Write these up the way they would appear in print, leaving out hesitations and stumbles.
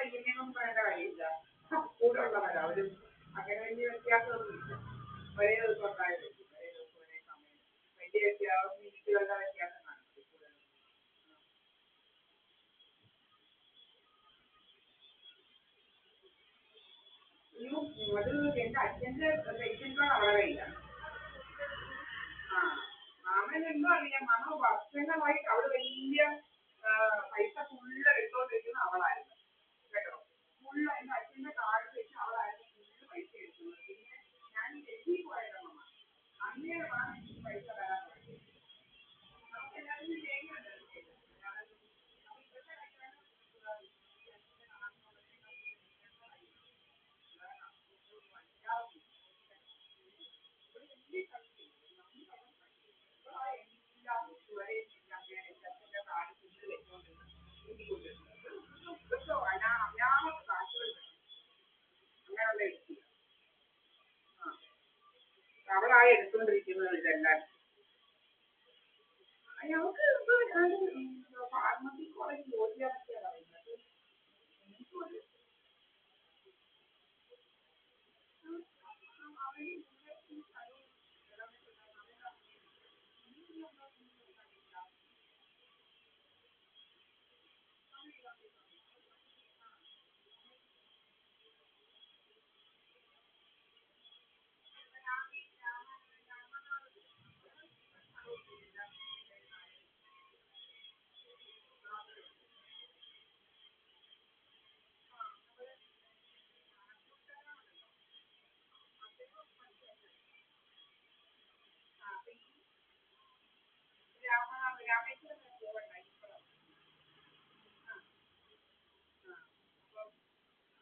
പയ്യനെയൊന്നും പറയേണ്ട കാര്യമില്ല. കൂടെ ഉള്ളവരാ അവരും അങ്ങനെ വലിയ വ്യത്യാസമൊന്നുമില്ല. ഒരേ ദിവസം ഉണ്ടായത് ഒരേ ദിവസം ഒരേ സമയം വലിയ വ്യത്യാസം മിനിറ്റുകളുടെ വ്യത്യാസം കാണും. അത് എൻ്റെ അച്ഛൻ്റെ റേഷൻ കാർഡ് അവിടെ കയ്യിലാണ്. ആ മാമൻ എന്തോ അറിയാം, മാമ വർഷങ്ങളായിട്ട് അവിടെ വലിയ പൈസ ഫുള്ള് എടുത്തോണ്ടിരിക്കുന്ന അവളായിരുന്നു കേട്ടോ. ഫുള്ള് എൻ്റെ അച്ഛൻ്റെ കാർഡ് വെച്ച് അവളായിരുന്നു ഫുള്ള് പൈസ എടുക്കുന്നത്. പിന്നെ ഞാൻ ഡൽഹി പോയതാണ് അങ്ങനെയാണ് എനിക്ക് പൈസ തരാൻ തുടങ്ങിയത്. നമുക്ക് എല്ലാവരും ചെയ്യുന്നുണ്ട്. അവളായി എടുത്തുകൊണ്ടിരിക്കുന്നത് ഇതെല്ലാം. ഞങ്ങൾക്ക് ഫാർമസി കോളേജ് ജോലിയാണെന്നൊക്കെയാണ് പറയുന്നത്.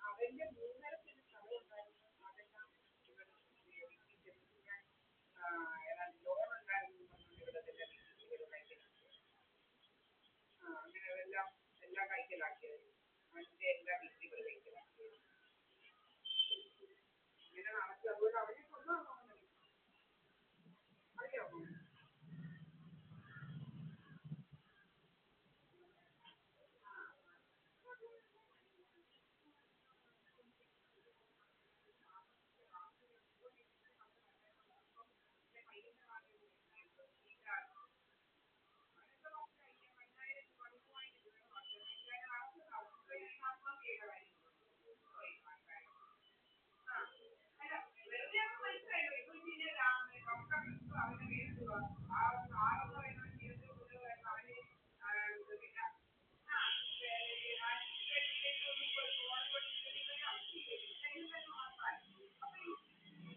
അവന്റെ 3.5 സെന്റ് സ്ഥലം ഉണ്ടായിരുന്നു. അതെല്ലാം ലോൺ ഉണ്ടായിരുന്നു അങ്ങനെ അതെല്ലാം കൈക്കലാക്കിയത്. അതിന്റെ എല്ലാ വീട്ടിൽ കൈക്കലാക്കിയത് ഇങ്ങനെ നടത്തി. അതുകൊണ്ട് അവനെ കൊണ്ടുവന്നു അറിയാമോ?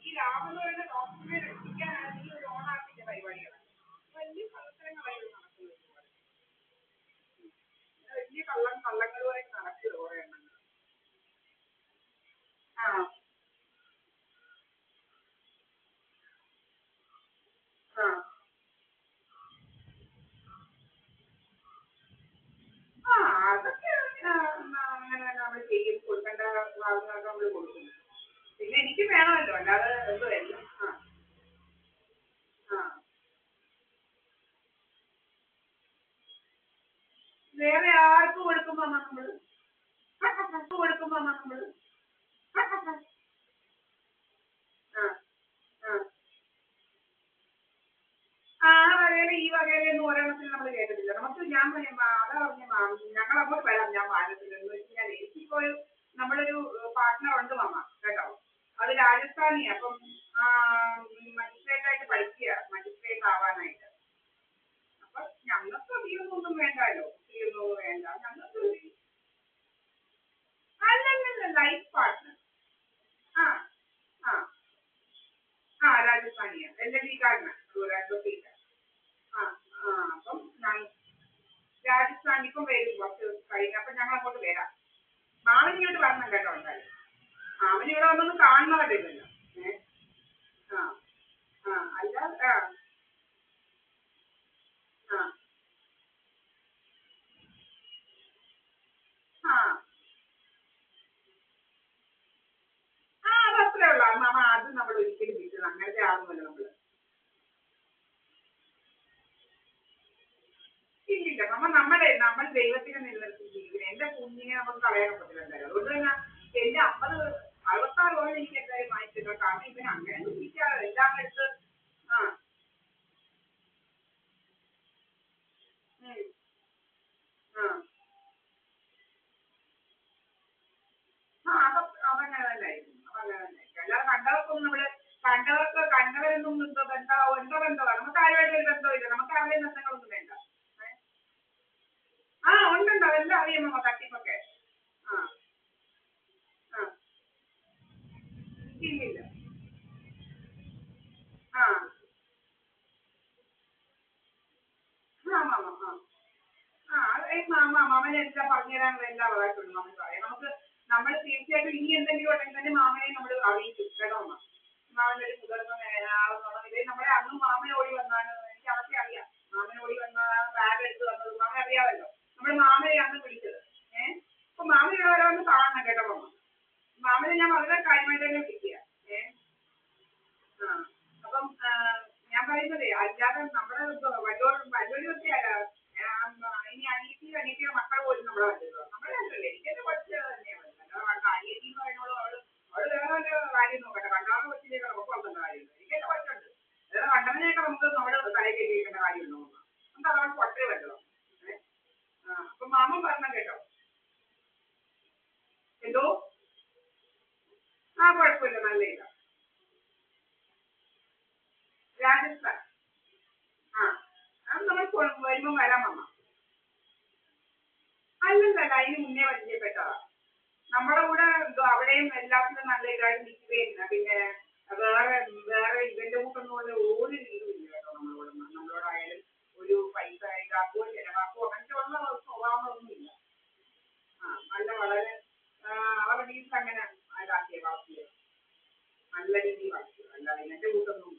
ഈ രാമെന്ന് പറയുന്ന ഡോക്ടറിനെ രക്ഷിക്കാനാണ് ഈ ഒരു ഓണാക്കിന്റെ പരിപാടികൾ. വലിയ കള്ളത്തരങ്ങളായി നടക്കുന്നത്. വലിയ കള്ളങ്ങളുമായിട്ട് നടക്കുക കുറെ എണ്ണങ്ങൾ. ആ ആ ആ അതൊക്കെ അങ്ങനെ നമ്മൾ ചെയ്യും. കൊടുക്കേണ്ട ഭാഗങ്ങളൊക്കെ നമ്മൾ കൊടുക്കും. പിന്നെ എനിക്ക് വേണമല്ലോ, അല്ലാതെ എന്തുവല്ല. ആ ആ വേറെ ആർക്ക് കൊടുക്കുമ്പോ നമ്മള് ആ ആ ആ വകയില് ഈ വകയിലെന്ന് ഒരെണ്ണത്തിന് നമ്മൾ കേട്ടിട്ടില്ല. നമുക്ക് ഞാൻ അതാ പറഞ്ഞ ഞങ്ങൾ അങ്ങോട്ട് വരാം. ഞാൻ വാരത്തിൽ എന്ന് വെച്ച് കഴിഞ്ഞാൽ എനിക്കിപ്പോ നമ്മളൊരു പാർട്ട്ണർ ഉണ്ട് മാമ കേട്ടോ. അത് രാജസ്ഥാനിയാ. അപ്പം മജിസ്ട്രേറ്റ് ആയിട്ട് പഠിക്കുക, മജിസ്ട്രേറ്റ് ആവാനായിട്ട്. അപ്പൊ ഞങ്ങൾക്ക് അധികമൊന്നും വേണ്ടല്ലോ. ഒന്നും വേണ്ട ഞങ്ങൾക്ക്. അല്ലല്ല ലൈഫ് പാർട്ട്ണർ. ആ ആ ആ രാജസ്ഥാനിയാ. LLB കാരനാ. ആ ആ അപ്പം രാജസ്ഥാൻ ഇപ്പം വരും കുറച്ച് കഴിഞ്ഞ്. അപ്പം ഞങ്ങൾ അങ്ങോട്ട് വരാം. മാമൻ ഇങ്ങോട്ട് വരണം കേട്ടോ. എന്തായാലും മാമൻ ഇവിടെ വന്നൊന്ന് കാണണമല്ലോ. ആ ആ അല്ല ആ ആ ആ ആ അതത്രേ ഉള്ളൂ മാമ. അത് നമ്മൾ ഒരിക്കലും വിൽക്കുന്നത് അങ്ങനത്തെ ആകുമല്ലോ നമ്മൾ. ഇല്ലില്ല നമ്മൾ ദൈവത്തിനെ നിലനിർത്തി ജീവിക്കുന്നത്. എന്റെ കുഞ്ഞിനെ നമുക്ക് കളയാൻ പറ്റില്ല എന്തായാലും. അതുകൊണ്ട് തന്നെ എന്റെ 66 രൂപ എനിക്ക് എന്തായാലും വാങ്ങിച്ചിട്ടുണ്ട്. കാരണം ഇവന് അങ്ങനെ ജീവിക്കാതെ എല്ലാം എടുത്ത് ആ ആ അതങ്ങനെ തന്നെ ആയിരിക്കും. അതങ്ങനെ തന്നെ ആയിരിക്കും. അല്ലാതെ കണ്ടവർക്കൊന്നും കണ്ടവരൊന്നും എന്തോ ബന്ധമാണ്. നമുക്ക് ആരുമായിട്ട് ഒരു ബന്ധമില്ല. നമുക്ക് അവരുടെ ബന്ധങ്ങളൊന്നും വേണ്ട. ഉണ്ടുണ്ട്. അതെല്ലാം അറിയാമോ തട്ടിപ്പൊക്കെ. ആ ആ ഇല്ലില്ല. ആ മാമനെ എല്ലാം പറഞ്ഞു തരാനുള്ള എല്ലാ അവകാശമുണ്ട്. മാമൻ പറയാം. നമ്മൾ തീർച്ചയായിട്ടും ഇനി എന്തെങ്കിലും ഉണ്ടെങ്കിൽ തന്നെ മാമനെ നമ്മൾ അറിയിക്കും. കേട്ടോ അമ്മ. മാമൻ്റെ ഒരു മുതിർന്ന നേതാവെന്നുള്ളത് നമ്മളെ അന്നും മാമൻ ഓടി വന്നാണ്. എനിക്ക് അവർക്ക് അറിയാം. മാമൻ ഓടി വന്ന ബാഗ് എടുത്ത് വന്നത് മാമൻ അറിയാമല്ലോ. നമ്മൾ മാമനെ അന്ന് വിളിച്ചത്. അപ്പൊ മാമനുള്ളവരെ വന്ന് കാണണം. കേട്ടോ അമ്മ. മാമനെ ഞാൻ വളരെ കാര്യമായിട്ട് തന്നെ വിളിക്കുക. ആ അപ്പം ഞാൻ പറയുന്നതേ അല്ലാതെ നമ്മുടെ വലിയൊക്കെ ഇനി അനിയത്തിയുടെ മക്കൾ പോലും നമ്മളെ കണ്ടിട്ടുള്ളൂ. നമ്മളെ കണ്ടല്ലേ. എനിക്കെന്റെ കൊച്ച് തന്നെയാണ്. അനിയത്തി എന്ന് പറയുന്നത് അവള് വേറെ വല്ല കാര്യം നോക്കട്ടെ. കണ്ടാറുന്ന കൊച്ചിനെയൊക്കെ നമുക്ക് വളർത്തേണ്ട കാര്യമുണ്ട്. എനിക്കെന്റെ കൊച്ചുണ്ട്. വേറെ കണ്ടവനെയൊക്കെ നമുക്ക് നമ്മുടെ തലയിൽ കയറ്റിയിരിക്കേണ്ട കാര്യമുണ്ടോ? നമുക്ക് അതവൾ പൊട്ടേ പറ്റുള്ളൂ. അപ്പൊ മാമൻ പറഞ്ഞ കേട്ടോ. എന്തോ കുഴപ്പമില്ല. നല്ല ഇതാ. രാജസ്ഥാൻ. അത് നമ്മൾ വരുമ്പം വരാം അമ്മ. അല്ലല്ല അതിന് മുന്നേ പരിചയപ്പെട്ടതാ. നമ്മുടെ കൂടെ അവിടെയും എല്ലാത്തിനും നല്ല ഇതായിട്ട് നിൽക്കുകയില്ല. പിന്നെ വേറെ വേറെ ഇവന്റെ കൂട്ടൊന്നും പോലെ ഒരു ഇതുമില്ല കേട്ടോ. നമ്മളോടായാലും ഒരു പൈസ ഇതാക്കുകയോ ചെലവാക്കുകയോ അങ്ങനത്തെ ഉള്ള സ്വഭാവങ്ങളൊന്നുമില്ല. നല്ല വളരെ അവരുടെ വീട്ടിൽ അങ്ങനെ ഇതാക്കിയ വളർത്തിയത്. നല്ല രീതിയിൽ വളർത്തിയത്. അല്ല ഇവന്റെ കൂട്ടൊന്നും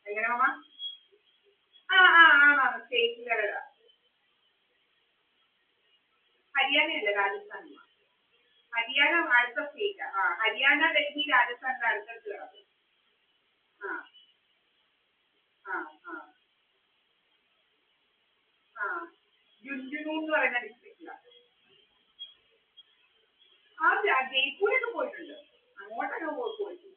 എങ്ങനെ മാമ? സ്റ്റേറ്റ് ലെവലാ. ഹരിയാനയല്ല, രാജസ്ഥാനിലാണ്. ഹരിയാന അടുത്ത സ്റ്റേറ്റാ. ഹരിയാന ഡൽഹി രാജസ്ഥാനിന്റെ അടുത്തടുത്ത് കിടക്കും. ആ ആ ആ ജുൻജുനു എന്ന് പറയുന്ന ഡിസ്ട്രിക്റ്റിലാണ്. ജയ്പൂരൊക്കെ പോയിട്ടുണ്ട്. അങ്ങോട്ടൊക്കെ പോയിട്ടുണ്ട്.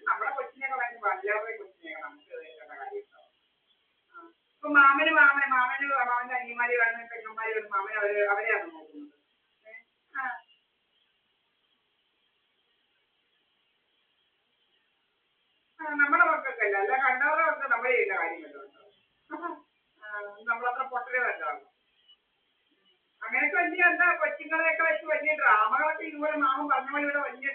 നമ്മുടെ കൊച്ചിനെയൊക്കെ ഭയങ്കര വല്ലവരുടെ കൊച്ചിനെയൊക്കെ നമുക്ക് കേൾക്കേണ്ട കാര്യമുണ്ടോ? ഇപ്പൊ മാമന്റെ അനിയന്മാര് കാണുന്ന പെണ്ണന്മാര് കാണും. മാമൻ അവരെയാണ് നോക്കുന്നത്. നമ്മുടെ മക്കൾക്കല്ല. അല്ല കണ്ടവരുടെ മക്കൾ നമ്മൾ ചെയ്യേണ്ട കാര്യം വല്ലതുണ്ടോ? നമ്മളത്ര പൊട്ടരെ വല്ലതാണ്. അങ്ങനെയൊക്കെ വലിയ എന്താ കൊച്ചുങ്ങളെയൊക്കെ വെച്ച് വലിയ ഡ്രാമകളൊക്കെ ഇതുപോലെ മാമൻ പറഞ്ഞ പോലെ ഇവിടെ വലിയ